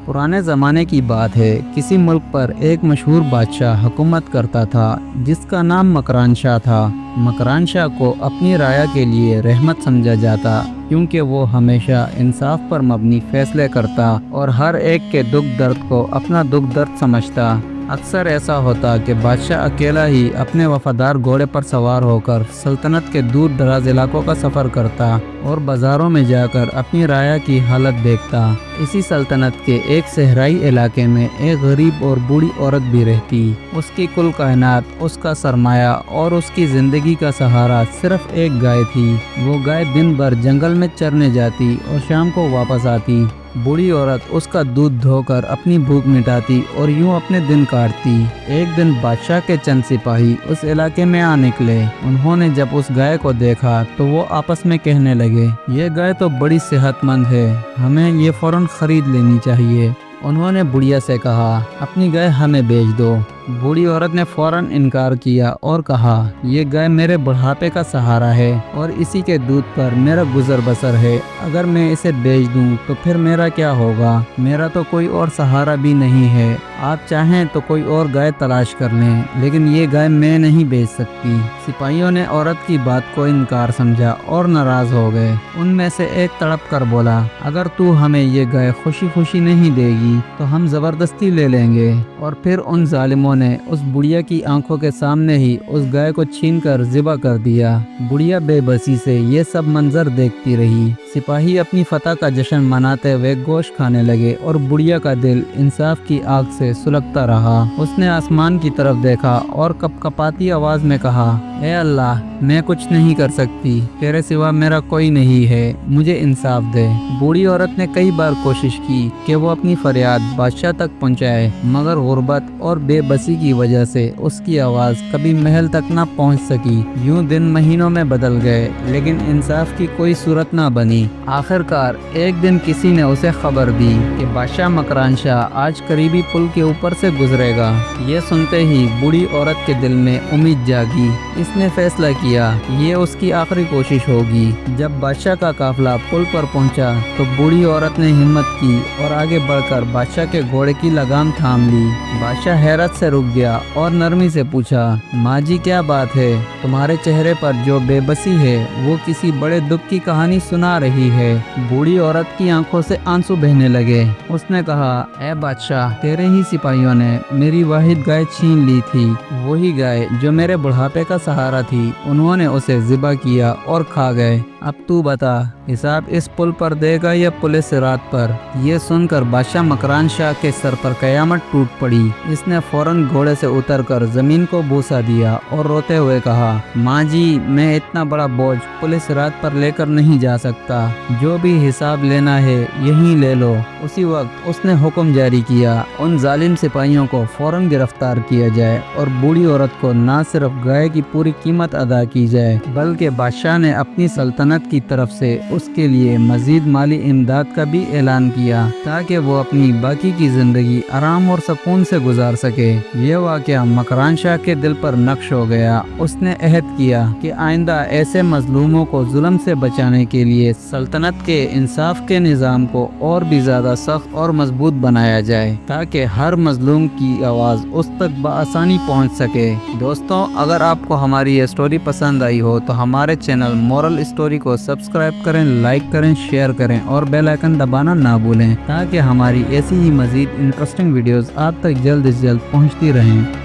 पुराने ज़माने की बात है। किसी मुल्क पर एक मशहूर बादशाह हुकूमत करता था जिसका नाम मकरान शाह था। मकरान शाह को अपनी राया के लिए रहमत समझा जाता क्योंकि वो हमेशा इंसाफ पर मबनी फैसले करता और हर एक के दुख दर्द को अपना दुख दर्द समझता। अक्सर ऐसा होता कि बादशाह अकेला ही अपने वफादार घोड़े पर सवार होकर सल्तनत के दूर दराज इलाकों का सफ़र करता और बाज़ारों में जाकर अपनी राया की हालत देखता। इसी सल्तनत के एक सहराई इलाके में एक गरीब और बूढ़ी औरत भी रहती। उसकी कुल कायनात, उसका सरमाया और उसकी ज़िंदगी का सहारा सिर्फ एक गाय थी। वो गाय दिन भर जंगल में चरने जाती और शाम को वापस आती। बूढ़ी औरत उसका दूध धोकर अपनी भूख मिटाती और यूं अपने दिन काटती। एक दिन बादशाह के चंद सिपाही उस इलाके में आ निकले। उन्होंने जब उस गाय को देखा तो वो आपस में कहने लगे, ये गाय तो बड़ी सेहतमंद है, हमें ये फौरन खरीद लेनी चाहिए। उन्होंने बुढ़िया से कहा, अपनी गाय हमें बेच दो। बूढ़ी औरत ने फौरन इनकार किया और कहा, ये गाय मेरे बुढ़ापे का सहारा है और इसी के दूध पर मेरा गुजर बसर है। अगर मैं इसे बेच दूं तो फिर मेरा क्या होगा? मेरा तो कोई और सहारा भी नहीं है। आप चाहें तो कोई और गाय तलाश कर लें, लेकिन ये गाय मैं नहीं बेच सकती। सिपाहियों ने औरत की बात को इनकार समझा और नाराज हो गए। उनमें से एक तड़प कर बोला, अगर तू हमें ये गाय खुशी खुशी नहीं देगी तो हम जबरदस्ती ले लेंगे। और फिर उन जालिमों ने उस बुढ़िया की आंखों के सामने ही उस गाय को छीनकर ज़िबा कर दिया। बुढ़िया बेबसी से ये सब मंजर देखती रही। सिपाही अपनी फतह का जश्न मनाते हुए गोश्त खाने लगे और बुढ़िया का दिल इंसाफ की आग से सुलगता रहा। उसने आसमान की तरफ देखा और कपकपाती आवाज में कहा, ए अल्लाह, मैं कुछ नहीं कर सकती, तेरे सिवा मेरा कोई नहीं है, मुझे इंसाफ दे। बूढ़ी औरत ने कई बार कोशिश की कि वो अपनी फरियाद बादशाह तक पहुंचाए, मगर गुर्बत और बेबसी की वजह से उसकी आवाज कभी महल तक न पहुंच सकी। यूं दिन महीनों में बदल गए, लेकिन इंसाफ की कोई सूरत न बनी। आखिरकार एक दिन किसी ने उसे खबर दी कि बादशाह मकरान शाह आज करीबी पुल के ऊपर से गुजरेगा। ये सुनते ही बूढ़ी औरत के दिल में उम्मीद जागी। इसने फैसला किया ये उसकी आखिरी कोशिश होगी। जब बादशाह का काफिला पुल पर पहुंचा तो बूढ़ी औरत ने हिम्मत की और आगे बढ़कर बादशाह के घोड़े की लगाम थाम ली। बादशाह हैरत से रुक गया और नरमी से पूछा, माँ जी क्या बात है? तुम्हारे चेहरे पर जो बेबसी है वो किसी बड़े दुख की कहानी सुना रही है। बूढ़ी औरत की आंखों से आंसू बहने लगे। उसने कहा, ए बादशाह, तेरे ही सिपाहियों ने मेरी वाहिद गाय छीन ली थी, वही गाय जो मेरे बुढ़ापे का सहारा थी। उन्होंने उसे ज़िबा किया और खा गए। अब तू बता, हिसाब इस पुल पर देगा या पुलिस सिरात पर? ये सुनकर बादशाह मकरान शाह के सर पर कयामत टूट पड़ी। इसने फौरन घोड़े से उतरकर जमीन को बूसा दिया और रोते हुए कहा, माँ जी, मैं इतना बड़ा बोझ पुलिस सिरात पर लेकर नहीं जा सकता। जो भी हिसाब लेना है यहीं ले लो। उसी वक्त उसने हुक्म जारी किया, उन जालिम सिपाहियों को फौरन गिरफ्तार किया जाए और बूढ़ी औरत को न सिर्फ गाय की पूरी कीमत अदा की जाए, बल्कि बादशाह ने अपनी सल्तनत की तरफ से उसके लिए मजीद माली इमदाद का भी ऐलान किया ताकि वो अपनी बाकी की जिंदगी आराम और सुकून से गुजार सके। ये वाक़या मकरान शाह के दिल पर नक्श हो गया। उसने अहद किया कि आइंदा ऐसे मजलूमों को जुल्म से बचाने के लिए सल्तनत के इंसाफ के निज़ाम को और भी ज़्यादा सख्त और मजबूत बनाया जाए ताकि हर मजलूम की आवाज़ उस तक बआसानी पहुँच सके। दोस्तों, अगर आपको हमारी ये स्टोरी पसंद आई हो तो हमारे चैनल मोरल स्टोरी को सब्सक्राइब करें, लाइक करें, शेयर करें और बेल आइकन दबाना ना भूलें ताकि हमारी ऐसी ही मज़ीद इंटरेस्टिंग वीडियोस आप तक जल्द से जल्द पहुंचती रहें।